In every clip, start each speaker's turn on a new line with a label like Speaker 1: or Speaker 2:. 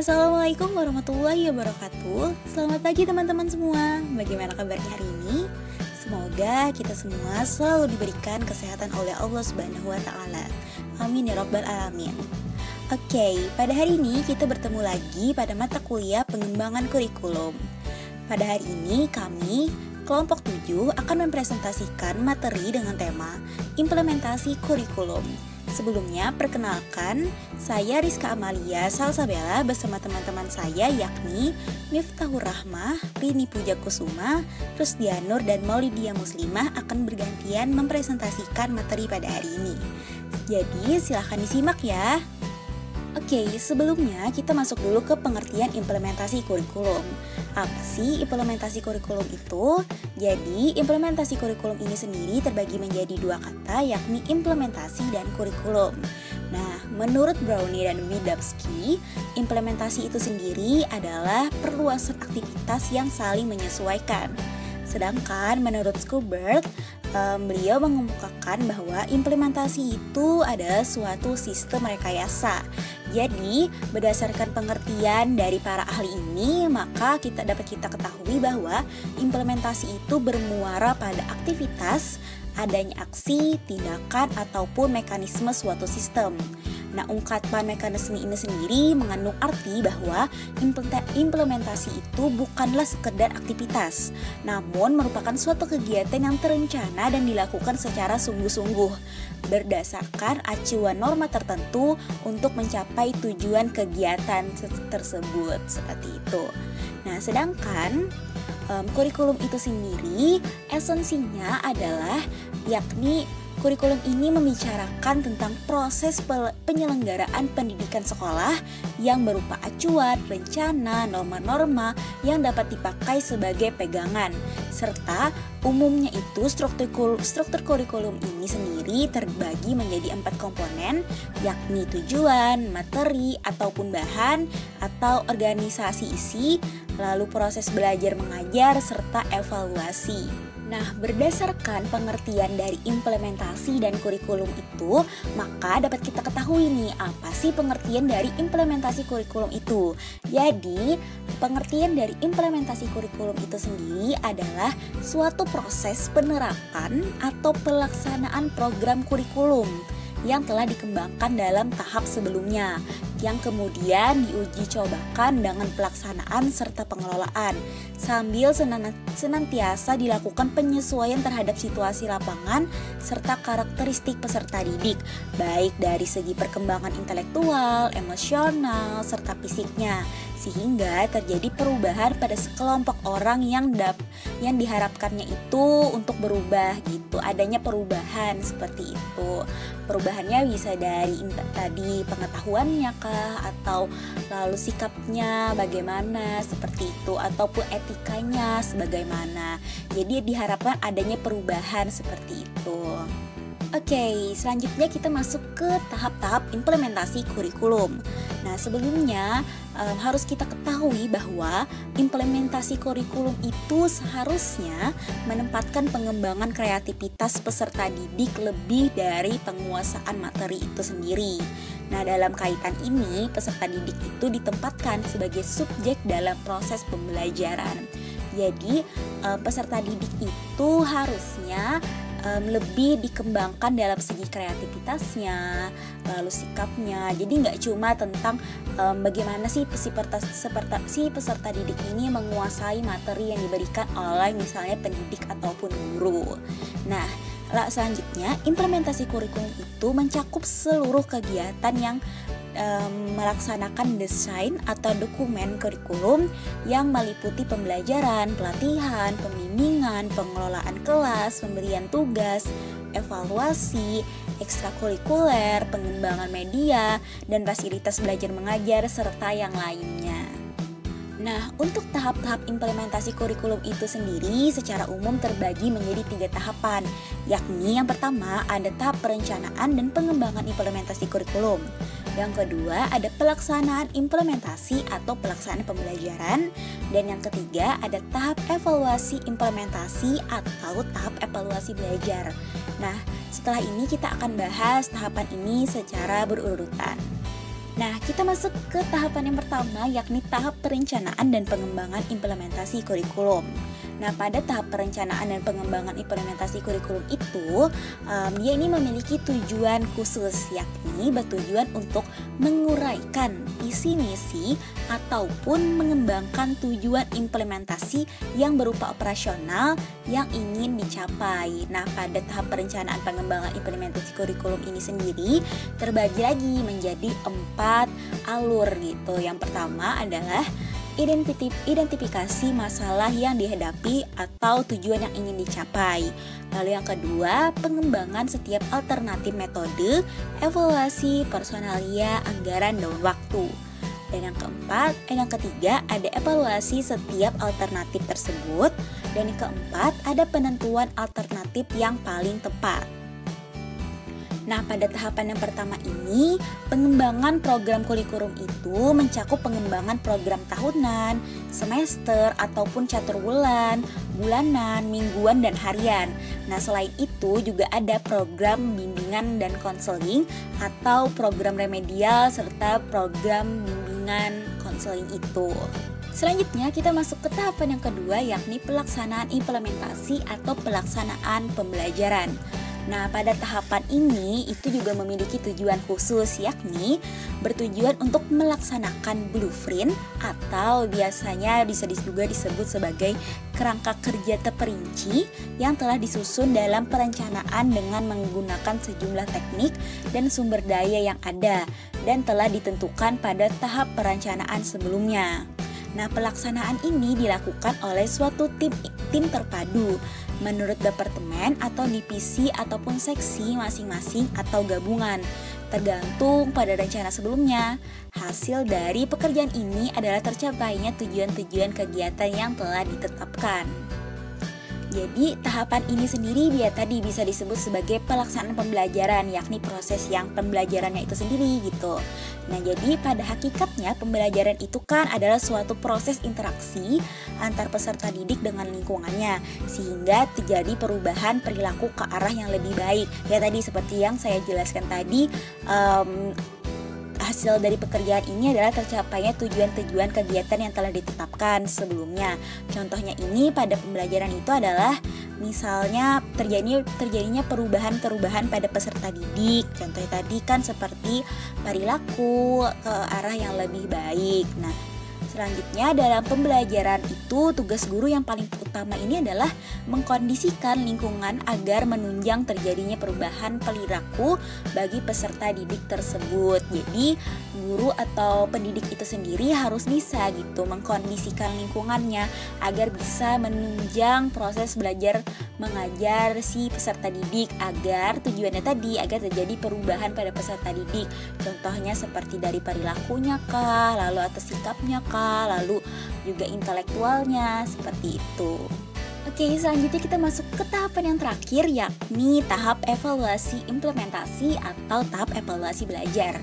Speaker 1: Assalamualaikum warahmatullahi wabarakatuh. Selamat pagi teman-teman semua. Bagaimana kabarnya hari ini? Semoga kita semua selalu diberikan kesehatan oleh Allah Subhanahu wa taala. Amin ya rabbal alamin. Oke, pada hari ini kita bertemu lagi pada mata kuliah pengembangan kurikulum. Pada hari ini kami kelompok 7 akan mempresentasikan materi dengan tema implementasi kurikulum. Sebelumnya, perkenalkan, saya Rizka Amalia Salsabella bersama teman-teman saya yakni Miftahur Rahmah, Rini Pujakusuma, Rusdianur, dan Maulidia Muslimah akan bergantian mempresentasikan materi pada hari ini. Jadi, silahkan disimak ya. Oke, sebelumnya kita masuk dulu ke pengertian implementasi kurikulum. Apa sih implementasi kurikulum itu? Jadi, implementasi kurikulum ini sendiri terbagi menjadi dua kata, yakni implementasi dan kurikulum. Nah, menurut Brownie dan Widawski, implementasi itu sendiri adalah perluasan aktivitas yang saling menyesuaikan. Sedangkan menurut Schubert, beliau mengemukakan bahwa implementasi itu adalah suatu sistem rekayasa. Jadi, berdasarkan pengertian dari para ahli ini, maka dapat kita ketahui bahwa implementasi itu bermuara pada aktivitas, adanya aksi, tindakan, ataupun mekanisme suatu sistem. Nah, ungkapan mekanisme ini sendiri mengandung arti bahwa implementasi itu bukanlah sekedar aktivitas, namun merupakan suatu kegiatan yang terencana dan dilakukan secara sungguh-sungguh berdasarkan acuan norma tertentu untuk mencapai tujuan kegiatan tersebut, seperti itu. Nah, sedangkan kurikulum itu sendiri esensinya adalah yakni kurikulum ini membicarakan tentang proses penyelenggaraan pendidikan sekolah yang berupa acuan, rencana, norma-norma yang dapat dipakai sebagai pegangan. Serta umumnya itu struktur kurikulum ini sendiri terbagi menjadi 4 komponen, yakni tujuan, materi, ataupun bahan, atau organisasi isi, lalu proses belajar mengajar, serta evaluasi. Nah, berdasarkan pengertian dari implementasi dan kurikulum itu, maka dapat kita ketahui nih, apa sih pengertian dari implementasi kurikulum itu. Jadi, pengertian dari implementasi kurikulum itu sendiri adalah suatu proses penerapan atau pelaksanaan program kurikulum yang telah dikembangkan dalam tahap sebelumnya, yang kemudian diuji cobakan dengan pelaksanaan serta pengelolaan, sambil senantiasa dilakukan penyesuaian terhadap situasi lapangan serta karakteristik peserta didik, baik dari segi perkembangan intelektual, emosional, serta fisiknya, sehingga terjadi perubahan pada sekelompok orang yang diharapkannya itu untuk berubah gitu, adanya perubahan seperti itu. Perubahannya bisa dari tadi pengetahuannya kah, atau lalu sikapnya bagaimana seperti itu, ataupun etikanya sebagaimana. Jadi diharapkan adanya perubahan seperti itu. Oke, selanjutnya kita masuk ke tahap-tahap implementasi kurikulum. Nah, sebelumnya harus kita ketahui bahwa implementasi kurikulum itu seharusnya menempatkan pengembangan kreativitas peserta didik lebih dari penguasaan materi itu sendiri. Nah, dalam kaitan ini, peserta didik itu ditempatkan sebagai subjek dalam proses pembelajaran. Jadi, peserta didik itu harusnya lebih dikembangkan dalam segi kreativitasnya, lalu sikapnya. Jadi nggak cuma tentang bagaimana sih si peserta didik ini menguasai materi yang diberikan oleh misalnya pendidik ataupun guru. Nah, selanjutnya implementasi kurikulum itu mencakup seluruh kegiatan yang melaksanakan desain atau dokumen kurikulum yang meliputi pembelajaran, pelatihan, pembimbingan, pengelolaan kelas, pemberian tugas, evaluasi, ekstrakurikuler, pengembangan media, dan fasilitas belajar mengajar, serta yang lainnya. Nah, untuk tahap-tahap implementasi kurikulum itu sendiri secara umum terbagi menjadi 3 tahapan, yakni yang pertama ada tahap perencanaan dan pengembangan implementasi kurikulum. Yang kedua ada pelaksanaan implementasi atau pelaksanaan pembelajaran. Dan yang ketiga ada tahap evaluasi implementasi atau tahap evaluasi belajar. Nah, setelah ini kita akan bahas tahapan ini secara berurutan. Nah, kita masuk ke tahapan yang pertama, yakni tahap perencanaan dan pengembangan implementasi kurikulum. Nah, pada tahap perencanaan dan pengembangan implementasi kurikulum itu, dia ini memiliki tujuan khusus, yakni bertujuan untuk menguraikan visi misi ataupun mengembangkan tujuan implementasi yang berupa operasional yang ingin dicapai. Nah, pada tahap perencanaan pengembangan implementasi kurikulum ini sendiri terbagi lagi menjadi 4 alur gitu. Yang pertama adalah identifikasi masalah yang dihadapi atau tujuan yang ingin dicapai. Lalu yang kedua, pengembangan setiap alternatif metode, evaluasi personalia, anggaran, dan waktu. Dan yang ketiga ada evaluasi setiap alternatif tersebut. Dan yang keempat ada penentuan alternatif yang paling tepat. Nah, pada tahapan yang pertama ini, pengembangan program kurikulum itu mencakup pengembangan program tahunan, semester, ataupun caturwulan, bulanan, mingguan, dan harian. Nah, selain itu juga ada program bimbingan dan konseling atau program remedial serta program bimbingan konseling itu. Selanjutnya kita masuk ke tahapan yang kedua, yakni pelaksanaan implementasi atau pelaksanaan pembelajaran. Nah, pada tahapan ini itu juga memiliki tujuan khusus, yakni bertujuan untuk melaksanakan blueprint atau biasanya bisa juga disebut sebagai kerangka kerja terperinci yang telah disusun dalam perencanaan dengan menggunakan sejumlah teknik dan sumber daya yang ada dan telah ditentukan pada tahap perencanaan sebelumnya. Nah, pelaksanaan ini dilakukan oleh suatu tim terpadu menurut departemen atau divisi ataupun seksi masing-masing atau gabungan, tergantung pada rencana sebelumnya. Hasil dari pekerjaan ini adalah tercapainya tujuan-tujuan kegiatan yang telah ditetapkan. Jadi tahapan ini sendiri tadi bisa disebut sebagai pelaksanaan pembelajaran, yakni proses yang pembelajarannya itu sendiri gitu. Nah, jadi pada hakikatnya pembelajaran itu kan adalah suatu proses interaksi antar peserta didik dengan lingkungannya, sehingga terjadi perubahan perilaku ke arah yang lebih baik. Ya tadi seperti yang saya jelaskan tadi, hasil dari pekerjaan ini adalah tercapainya tujuan-tujuan kegiatan yang telah ditetapkan sebelumnya. Contohnya ini pada pembelajaran itu adalah misalnya terjadinya perubahan pada peserta didik. Contohnya tadi kan seperti perilaku ke arah yang lebih baik. Nah, selanjutnya dalam pembelajaran itu tugas guru yang paling utama ini adalah mengkondisikan lingkungan agar menunjang terjadinya perubahan perilaku bagi peserta didik tersebut. Jadi guru atau pendidik itu sendiri harus bisa gitu mengkondisikan lingkungannya agar bisa menunjang proses belajar mengajar si peserta didik agar tujuannya tadi agar terjadi perubahan pada peserta didik. Contohnya seperti dari perilakunya kah, lalu atau sikapnya kah, lalu juga intelektualnya, seperti itu. Oke, selanjutnya kita masuk ke tahapan yang terakhir, yakni tahap evaluasi implementasi atau tahap evaluasi belajar.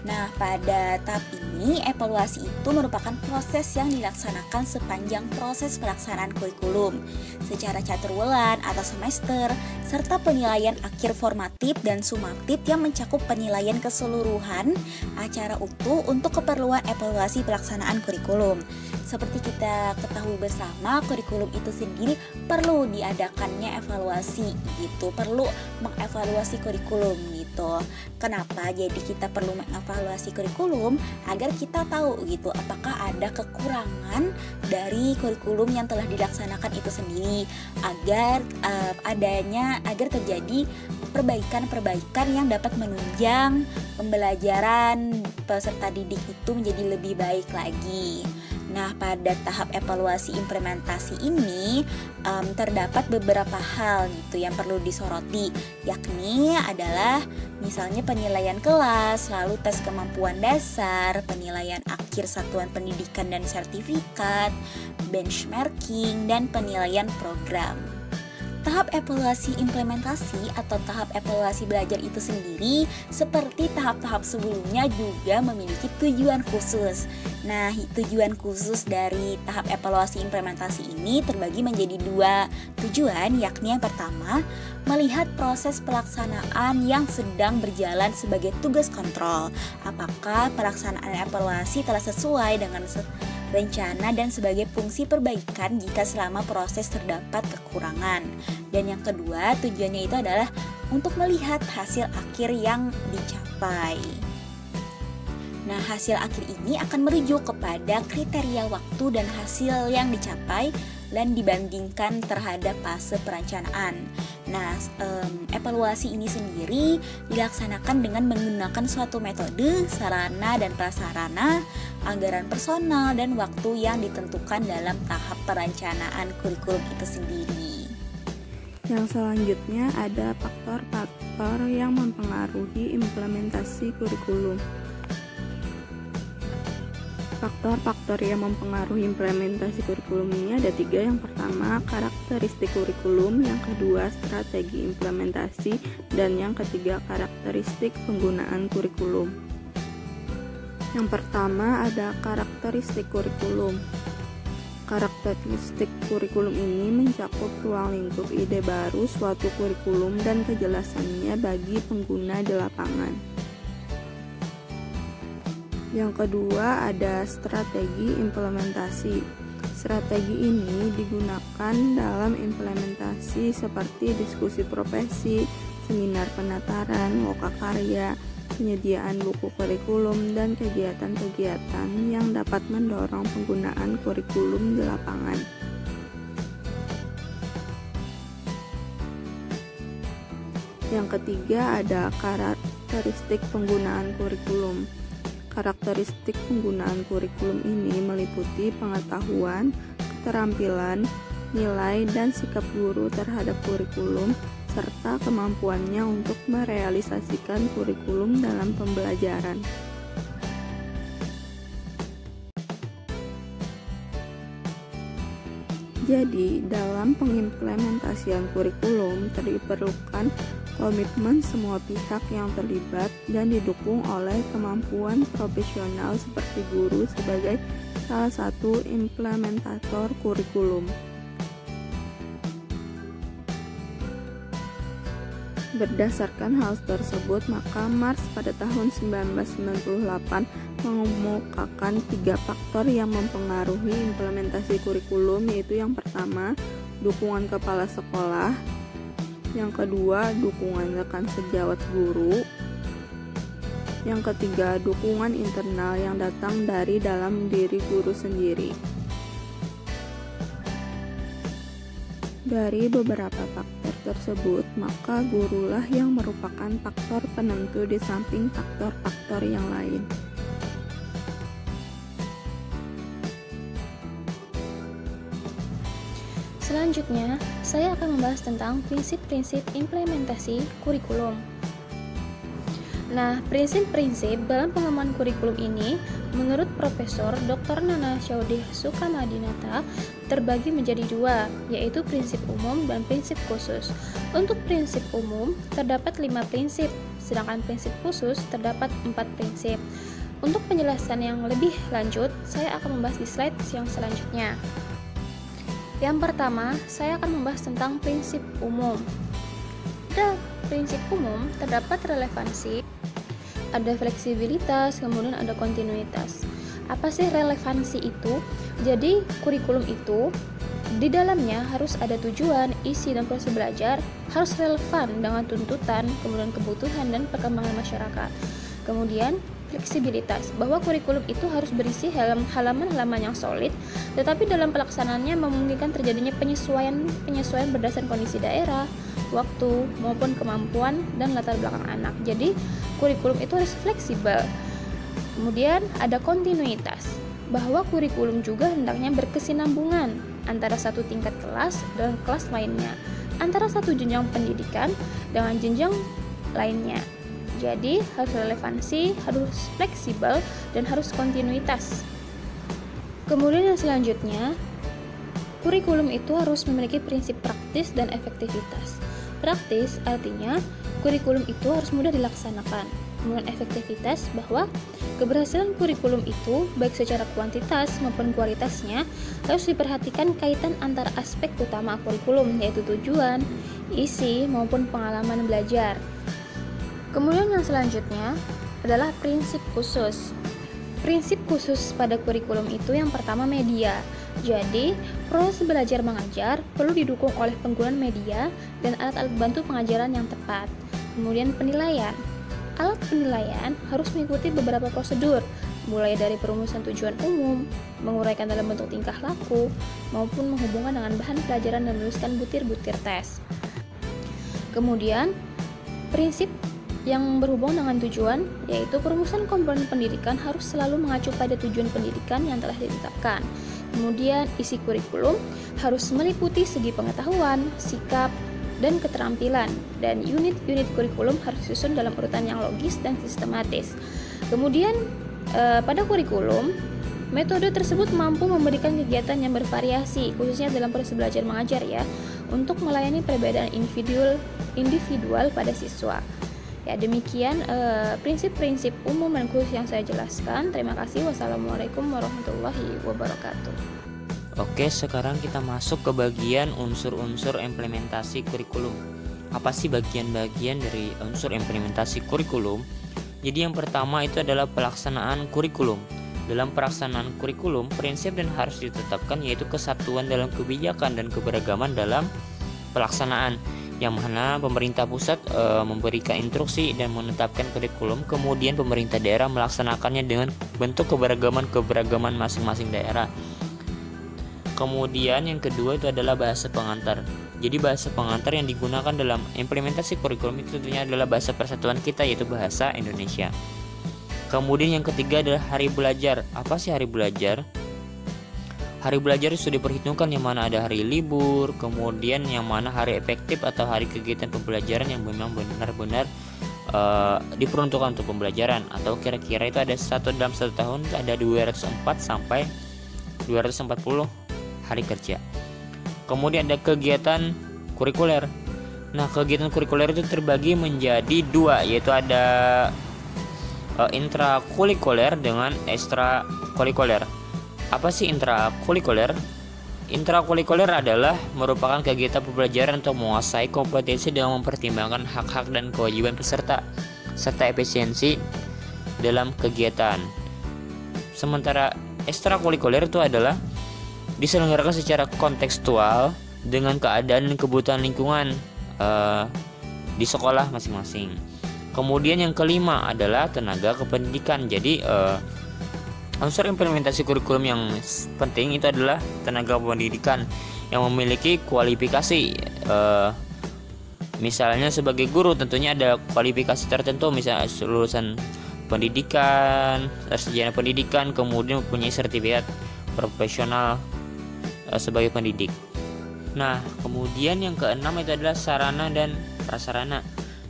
Speaker 1: Nah, pada tahap ini, evaluasi itu merupakan proses yang dilaksanakan sepanjang proses pelaksanaan kurikulum secara caturwulan atau semester, serta penilaian akhir formatif dan sumatif yang mencakup penilaian keseluruhan acara utuh untuk keperluan evaluasi pelaksanaan kurikulum. Seperti kita ketahui bersama, kurikulum itu sendiri perlu diadakannya evaluasi gitu, perlu mengevaluasi kurikulum gitu. Kenapa? Jadi kita perlu mengevaluasi kurikulum agar kita tahu gitu apakah ada kekurangan dari kurikulum yang telah dilaksanakan itu sendiri, agar terjadi perbaikan-perbaikan yang dapat menunjang pembelajaran peserta didik itu menjadi lebih baik lagi. Nah, pada tahap evaluasi implementasi ini terdapat beberapa hal gitu yang perlu disoroti, yakni adalah misalnya penilaian kelas, lalu tes kemampuan dasar, penilaian akhir satuan pendidikan dan sertifikat, benchmarking, dan penilaian program. Tahap evaluasi implementasi atau tahap evaluasi belajar itu sendiri seperti tahap-tahap sebelumnya juga memiliki tujuan khusus, Nah, tujuan khusus dari tahap evaluasi implementasi ini terbagi menjadi 2 tujuan, yakni yang pertama, melihat proses pelaksanaan yang sedang berjalan sebagai tugas kontrol. Apakah pelaksanaan evaluasi telah sesuai dengan rencana dan sebagai fungsi perbaikan jika selama proses terdapat kekurangan. Dan yang kedua, tujuannya itu adalah untuk melihat hasil akhir yang dicapai. Nah, hasil akhir ini akan merujuk kepada kriteria waktu dan hasil yang dicapai dan dibandingkan terhadap fase perencanaan. Nah, evaluasi ini sendiri dilaksanakan dengan menggunakan suatu metode, sarana dan prasarana, anggaran personal, dan waktu yang ditentukan dalam tahap perencanaan kurikulum itu sendiri.
Speaker 2: Yang selanjutnya ada faktor-faktor yang mempengaruhi implementasi kurikulum. Faktor-faktor yang mempengaruhi implementasi kurikulum ini ada 3. Yang pertama, karakteristik kurikulum. Yang kedua, strategi implementasi. Dan yang ketiga, karakteristik penggunaan kurikulum. Yang pertama ada karakteristik kurikulum. Karakteristik kurikulum ini mencakup ruang lingkup ide baru suatu kurikulum dan kejelasannya bagi pengguna di lapangan. Yang kedua ada strategi implementasi. Strategi ini digunakan dalam implementasi seperti diskusi profesi, seminar penataran, lokakarya, penyediaan buku kurikulum, dan kegiatan-kegiatan yang dapat mendorong penggunaan kurikulum di lapangan. Yang ketiga ada karakteristik penggunaan kurikulum. Karakteristik penggunaan kurikulum ini meliputi pengetahuan, keterampilan, nilai, dan sikap guru terhadap kurikulum, serta kemampuannya untuk merealisasikan kurikulum dalam pembelajaran. Jadi, dalam pengimplementasian kurikulum diperlukan komitmen semua pihak yang terlibat dan didukung oleh kemampuan profesional seperti guru sebagai salah satu implementator kurikulum. Berdasarkan hal tersebut, maka Marx pada tahun 1998 mengemukakan 3 faktor yang mempengaruhi implementasi kurikulum, yaitu yang pertama, dukungan kepala sekolah, yang kedua, dukungan rekan sejawat guru, yang ketiga, dukungan internal yang datang dari dalam diri guru sendiri. Dari beberapa faktor tersebut, maka gurulah yang merupakan faktor penentu di samping faktor-faktor yang lain.
Speaker 3: Selanjutnya, saya akan membahas tentang prinsip-prinsip implementasi kurikulum. Nah, prinsip-prinsip dalam pengembangan kurikulum ini menurut Profesor Dr. Nana Syaudih Sukamadinata terbagi menjadi 2, yaitu prinsip umum dan prinsip khusus. Untuk prinsip umum terdapat 5 prinsip, sedangkan prinsip khusus terdapat 4 prinsip. Untuk penjelasan yang lebih lanjut, saya akan membahas di slide yang selanjutnya. Yang pertama, saya akan membahas tentang prinsip umum. Pada prinsip umum terdapat relevansi, ada fleksibilitas, kemudian ada kontinuitas. Apa sih relevansi itu? Jadi, kurikulum itu di dalamnya harus ada tujuan, isi, dan proses belajar harus relevan dengan tuntutan, kemudian kebutuhan dan perkembangan masyarakat. Kemudian, fleksibilitas, bahwa kurikulum itu harus berisi halaman-halaman yang solid, tetapi dalam pelaksanaannya memungkinkan terjadinya penyesuaian berdasarkan kondisi daerah, waktu, maupun kemampuan dan latar belakang anak. Jadi, kurikulum itu harus fleksibel. Kemudian ada kontinuitas, bahwa kurikulum juga hendaknya berkesinambungan antara satu tingkat kelas dan kelas lainnya, antara satu jenjang pendidikan dengan jenjang lainnya. Jadi, harus relevansi, harus fleksibel, dan harus kontinuitas. Kemudian yang selanjutnya, kurikulum itu harus memiliki prinsip praktis dan efektivitas. Praktis artinya kurikulum itu harus mudah dilaksanakan. kemudian efektivitas, bahwa keberhasilan kurikulum itu baik secara kuantitas maupun kualitasnya harus diperhatikan kaitan antara aspek utama kurikulum, yaitu tujuan, isi, maupun pengalaman belajar. Kemudian yang selanjutnya adalah prinsip khusus. Prinsip khusus pada kurikulum itu yang pertama media. Jadi, proses belajar mengajar perlu didukung oleh penggunaan media dan alat-alat bantu pengajaran yang tepat. Kemudian penilaian. Alat penilaian harus mengikuti beberapa prosedur, mulai dari perumusan tujuan umum, menguraikan dalam bentuk tingkah laku, maupun menghubungkan dengan bahan pelajaran dan menuliskan butir-butir tes. Kemudian, prinsip yang berhubung dengan tujuan, yaitu perumusan komponen pendidikan harus selalu mengacu pada tujuan pendidikan yang telah ditetapkan. Kemudian, isi kurikulum harus meliputi segi pengetahuan, sikap, dan keterampilan, dan unit-unit kurikulum harus disusun dalam urutan yang logis dan sistematis. Kemudian, pada kurikulum, metode tersebut mampu memberikan kegiatan yang bervariasi, khususnya dalam proses belajar mengajar ya, untuk melayani perbedaan individual pada siswa. Ya, demikian prinsip-prinsip umum dan khusus yang saya jelaskan. Terima kasih. Wassalamualaikum warahmatullahi wabarakatuh.
Speaker 4: Oke, sekarang kita masuk ke bagian unsur-unsur implementasi kurikulum. Apa sih bagian-bagian dari unsur implementasi kurikulum? Jadi yang pertama itu adalah pelaksanaan kurikulum. Dalam pelaksanaan kurikulum, prinsip dan harus ditetapkan yaitu kesatuan dalam kebijakan dan keberagaman dalam pelaksanaan, yang mana pemerintah pusat memberikan instruksi dan menetapkan kurikulum, kemudian pemerintah daerah melaksanakannya dengan bentuk keberagaman masing-masing daerah. Kemudian yang kedua itu adalah bahasa pengantar. Jadi bahasa pengantar yang digunakan dalam implementasi kurikulum itu tentunya adalah bahasa persatuan kita, yaitu bahasa Indonesia. Kemudian yang ketiga adalah hari belajar. Apa sih hari belajar? Hari belajar sudah diperhitungkan yang mana ada hari libur, kemudian yang mana hari efektif atau hari kegiatan pembelajaran yang memang benar-benar diperuntukkan untuk pembelajaran, atau kira-kira itu ada dalam satu tahun ada 204 sampai 240 hari kerja. Kemudian ada kegiatan kurikuler. Nah, kegiatan kurikuler itu terbagi menjadi dua, yaitu ada intrakurikuler dengan ekstrakurikuler. Apa sih intrakurikuler? Intrakurikuler adalah merupakan kegiatan pembelajaran untuk menguasai kompetensi dengan mempertimbangkan hak-hak dan kewajiban peserta serta efisiensi dalam kegiatan. Sementara ekstrakurikuler itu adalah diselenggarakan secara kontekstual dengan keadaan dan kebutuhan lingkungan di sekolah masing-masing. Kemudian yang kelima adalah tenaga kependidikan. Jadi unsur implementasi kurikulum yang penting itu adalah tenaga pendidikan yang memiliki kualifikasi. Misalnya sebagai guru tentunya ada kualifikasi tertentu, misalnya lulusan pendidikan, sarjana pendidikan, kemudian mempunyai sertifikat profesional sebagai pendidik. Nah, kemudian yang keenam itu adalah sarana dan prasarana.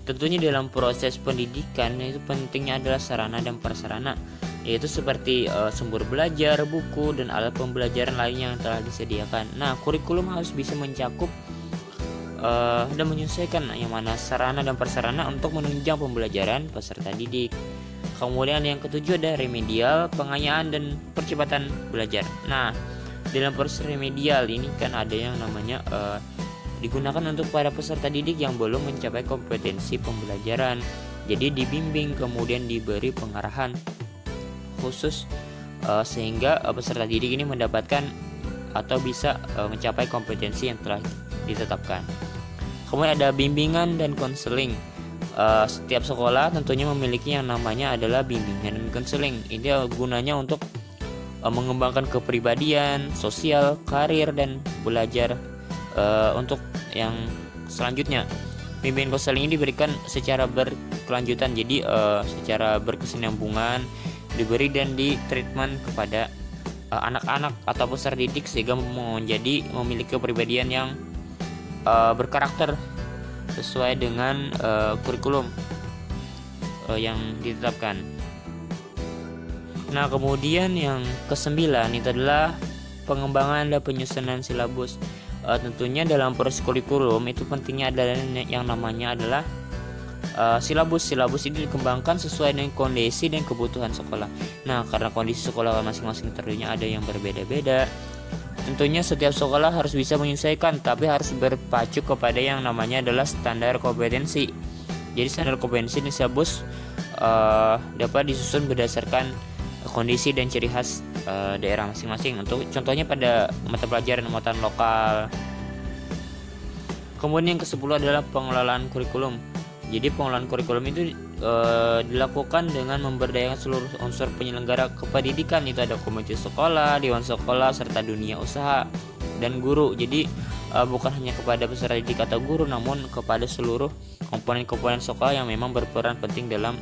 Speaker 4: Tentunya dalam proses pendidikan itu pentingnya adalah sarana dan prasarana, yaitu seperti sumber belajar, buku, dan alat pembelajaran lainnya yang telah disediakan. Nah, kurikulum harus bisa mencakup dan menyesuaikan yang mana sarana dan prasarana untuk menunjang pembelajaran peserta didik. Kemudian yang ketujuh ada remedial, pengayaan dan percepatan belajar. Nah, dalam proses remedial ini kan ada yang namanya digunakan untuk para peserta didik yang belum mencapai kompetensi pembelajaran. Jadi dibimbing, kemudian diberi pengarahan khusus sehingga peserta didik ini mendapatkan atau bisa mencapai kompetensi yang telah ditetapkan. Kemudian ada bimbingan dan konseling. Setiap sekolah tentunya memiliki yang namanya adalah bimbingan dan konseling. Ini gunanya untuk mengembangkan kepribadian, sosial, karir, dan belajar. Untuk yang selanjutnya, bimbingan konseling ini diberikan secara berkelanjutan, jadi secara berkesinambungan diberi dan di treatment kepada anak-anak atau peserta didik sehingga memiliki kepribadian yang berkarakter sesuai dengan kurikulum yang ditetapkan. Nah, kemudian yang ke-9 itu adalah pengembangan dan penyusunan silabus. Tentunya dalam proses kurikulum itu pentingnya adalah yang namanya adalah silabus ini dikembangkan sesuai dengan kondisi dan kebutuhan sekolah. Nah, karena kondisi sekolah masing-masing tentunya ada yang berbeda-beda. Tentunya setiap sekolah harus bisa menyesuaikan, tapi harus berpacu kepada yang namanya adalah standar kompetensi. Jadi standar kompetensi ini silabus dapat disusun berdasarkan kondisi dan ciri khas daerah masing-masing. Untuk contohnya pada mata pelajaran muatan lokal. Kemudian yang ke-10 adalah pengelolaan kurikulum. Jadi pengelolaan kurikulum itu dilakukan dengan memberdayakan seluruh unsur penyelenggara kependidikan. Itu ada komite sekolah, dewan sekolah, serta dunia usaha dan guru. Jadi bukan hanya kepada peserta didik atau guru, namun kepada seluruh komponen-komponen sekolah yang memang berperan penting dalam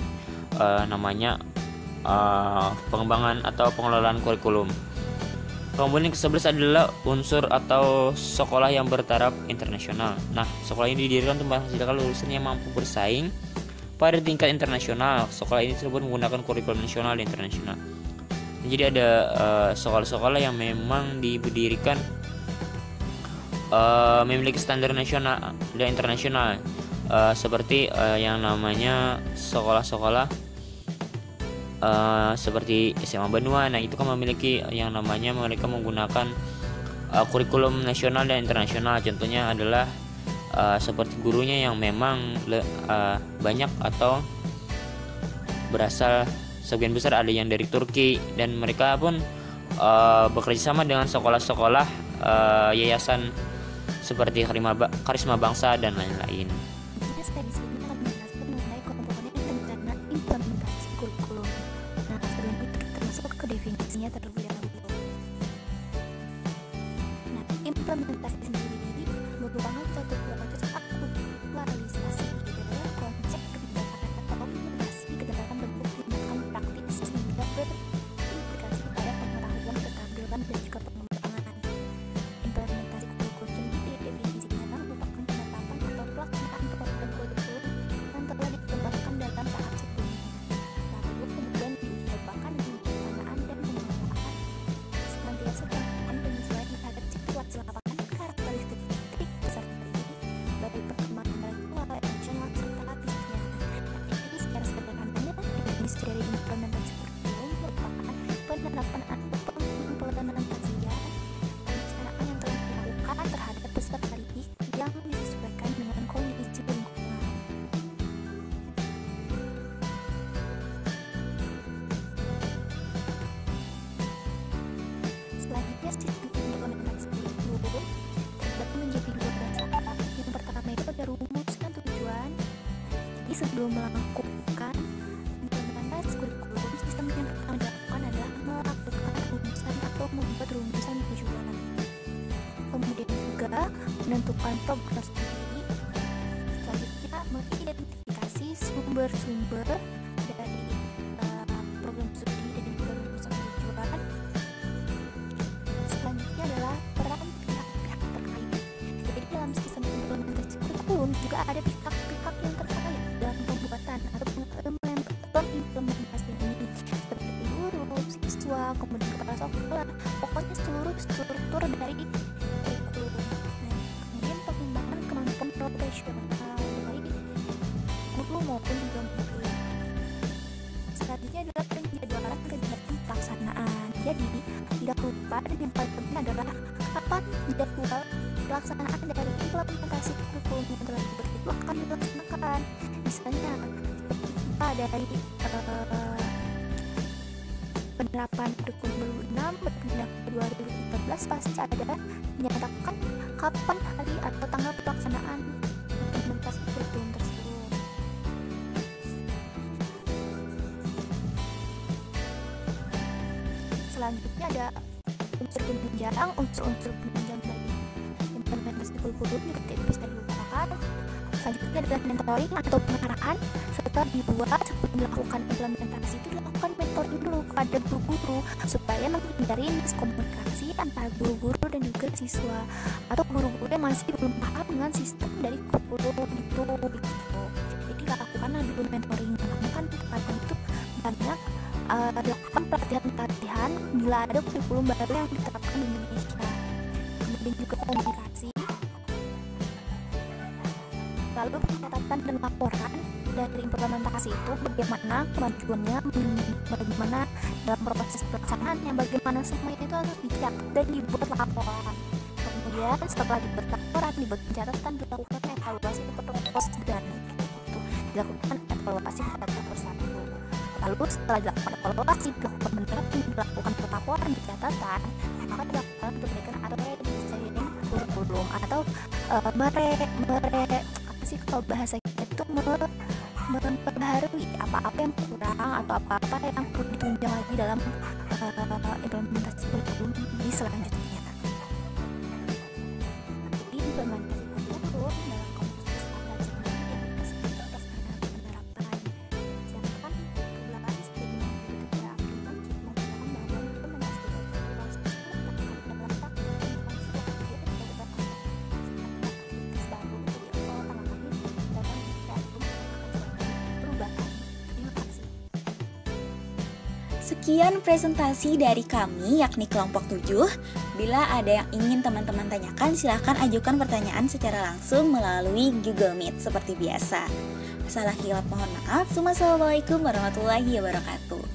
Speaker 4: pengembangan atau pengelolaan kurikulum. Kemudian ke-11 adalah unsur atau sekolah yang bertaraf internasional. Nah, sekolah ini didirikan untuk menghasilkan lulusan yang mampu bersaing pada tingkat internasional. Sekolah ini tersebut menggunakan kurikulum nasional dan internasional. Jadi ada sekolah-sekolah yang memang didirikan memiliki standar nasional dan internasional, seperti yang namanya sekolah-sekolah seperti SMA Benua. Nah, itu kan memiliki yang namanya mereka menggunakan kurikulum nasional dan internasional. Contohnya adalah seperti gurunya yang memang banyak atau berasal sebagian besar ada yang dari Turki, dan mereka pun bekerja sama dengan sekolah-sekolah yayasan seperti Karisma Bangsa dan lain-lain.
Speaker 5: Definisinya terlebih dahulu. Nah, implementasi sendiri merupakan suatu proses aktualisasi dari konsep kebijakan atau inovasi ke dalam bentuk tindakan praktis sehingga berimplikasi pada pengetahuan, keterampilan, dan juga pengembangan. Implementasi kurikulum sendiri definisinya merupakan penetapan atau pelaksanaan program kurikulum yang telah dikembangkan dalam tahap sebelumnya, lalu kemudian diubahkan penyesuaian terhadap situasi lapangan, karakteristik peserta didik, baik perkembangan intelektual, emosional, serta bisnisnya. Jadi secara sederhananya, definisi dari implementasi kurikulum merupakan penerapan atau pengimplementasian perencanaan yang telah dilakukan terhadap peserta didik yang disesuaikan dengan kondisi lingkungan. Selanjutnya, sistem implementasi kurikulum terbagi menjadi dua tahap. Yang pertama itu ada rumus dan tujuan. Jadi sebelum melakukan implementasi kurikulum, sistem yang pertama dilakukan adalah melakukan rumusan atau membuat rumusan tujuan. Kemudian juga menentukan program studi. Selanjutnya mengidentifikasi sumber-sumber dari program studi dan juga rumusan tujuan. Selanjutnya adalah peran pihak-pihak terkait. Jadi dalam sistem implementasi kurikulum juga ada pihak-pihak yang terkait dalam pembuatan atau pengimplementasian ini, seperti guru, siswa, kemudian kepala sekolah, pokoknya seluruh struktur dari kurikulum. Nah, kemudian pengembangan kemampuan profesional dari guru maupun juga murid. Selanjutnya adalah penjadwalan kegiatan pelaksanaan. Jadi tidak lupa, dan yang paling penting adalah kapan jadwal pelaksanaan dari implementasi kurikulum yang telah dibuat itu akan dilaksanakan. Misalnya dari penerapan kurikulum 2006 berpindah ke 2014 pasti ada menyatakan kapan hari atau tanggal pelaksanaan implementasi kurikulum tersebut. Selanjutnya ada unsur-unsur penunjang dari implementasi kurikulum juga tidak bisa dilupakan. Selanjutnya adalah mentoring atau pengarahan. Setelah dibuat sebelum melakukan implementasi itu dilakukan mentoring dulu kepada guru-guru supaya menghindari miskomunikasi antara guru-guru dan juga siswa, atau guru-guru yang masih belum paham dengan sistem dari kurikulum itu. Jadi lakukanlah dulu mentoring, karena kan itu banyak dilakukan pelatihan-pelatihan bila ada kurikulum baru yang diterapkan di Indonesia. Kemudian juga komunikasi, lalu pencatatan dan laporan. dari implementasi itu bagaimana kemajuannya, bagaimana dalam proses pelaksanaannya, bagaimana semuanya itu harus dicatat dan dibuat laporan. Kemudian setelah dibuat laporan, dibuat catatan, dilakukan evaluasi proses dan itu dilakukan evaluasi satu persatu. Lalu setelah dilakukan evaluasi, dilakukan penerapan, dilakukan pelaporan di catatan, maka dilakukan perbaikan atau redesigning kurikulum atau apa sih kalau bahasanya itu memperbaharui apa-apa yang kurang atau apa-apa yang perlu ditunjang lagi dalam implementasi kurikulum di selanjutnya. Jadi implementasi kurikulum dalam konteks standar sebenarnya penerapan. Sedangkan kebelakang sebagai kita aplikan mengatakan bahwa implementasi kurikulum dalam
Speaker 1: Sekian presentasi dari kami, yakni kelompok 7. Bila ada yang ingin teman-teman tanyakan, silahkan ajukan pertanyaan secara langsung melalui Google Meet seperti biasa. Salah hilaf mohon maaf. Wassalamualaikum warahmatullahi wabarakatuh.